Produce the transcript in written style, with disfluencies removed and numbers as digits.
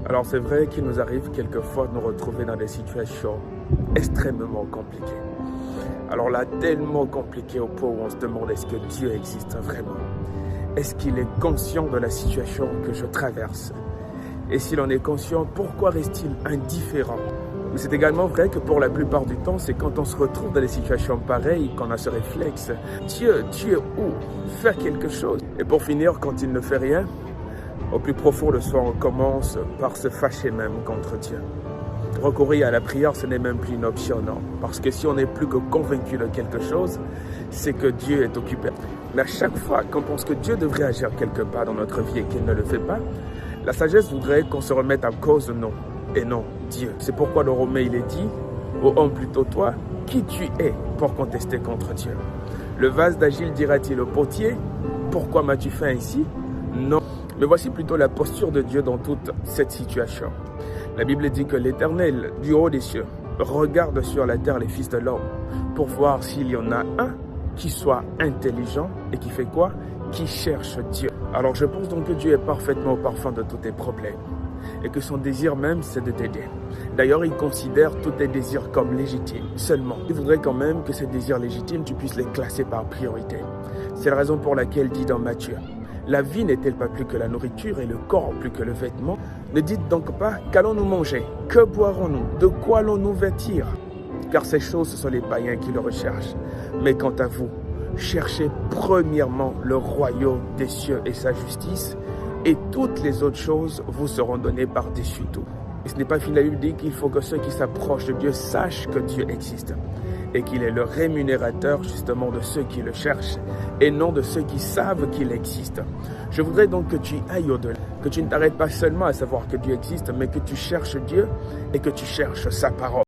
Alors c'est vrai qu'il nous arrive quelquefois de nous retrouver dans des situations extrêmement compliquées. Alors là, tellement compliquées au point où on se demande est-ce que Dieu existe vraiment? Est-ce qu'il est conscient de la situation que je traverse? Et s'il en est conscient, pourquoi reste-t-il indifférent? Mais c'est également vrai que pour la plupart du temps, c'est quand on se retrouve dans des situations pareilles qu'on a ce réflexe. Dieu, tu es où? Fais quelque chose. Et pour finir, quand il ne fait rien, au plus profond de soi, on commence par se fâcher même contre Dieu. Recourir à la prière, ce n'est même plus une option, non. Parce que si on n'est plus que convaincu de quelque chose, c'est que Dieu est occupé. Mais à chaque fois qu'on pense que Dieu devrait agir quelque part dans notre vie et qu'il ne le fait pas, la sagesse voudrait qu'on se remette en cause, non. Et non, Dieu. C'est pourquoi dans Romains, il est dit, ô homme plutôt toi, qui tu es pour contester contre Dieu? Le vase d'Agile dira-t-il au potier, pourquoi m'as-tu fait ainsi? Non. Mais voici plutôt la posture de Dieu dans toute cette situation. La Bible dit que l'Éternel, du haut des cieux, regarde sur la terre les fils de l'homme pour voir s'il y en a un qui soit intelligent et qui fait quoi? Qui cherche Dieu. Alors je pense donc que Dieu est parfaitement au parfum de tous tes problèmes et que son désir même c'est de t'aider. D'ailleurs, il considère tous tes désirs comme légitimes. Seulement, il voudrait quand même que ces désirs légitimes, tu puisses les classer par priorité. C'est la raison pour laquelle dit dans Matthieu, la vie n'est-elle pas plus que la nourriture et le corps plus que le vêtement? Ne dites donc pas, qu'allons-nous manger? Que boirons-nous? De quoi allons-nous vêtir? Car ces choses, ce sont les païens qui le recherchent. Mais quant à vous, cherchez premièrement le royaume des cieux et sa justice, et toutes les autres choses vous seront données par-dessus tout. Et ce n'est pas fini, la Bible dit qu'il faut que ceux qui s'approchent de Dieu sachent que Dieu existe et qu'il est le rémunérateur justement de ceux qui le cherchent et non de ceux qui savent qu'il existe. Je voudrais donc que tu ailles au-delà, que tu ne t'arrêtes pas seulement à savoir que Dieu existe, mais que tu cherches Dieu et que tu cherches sa parole.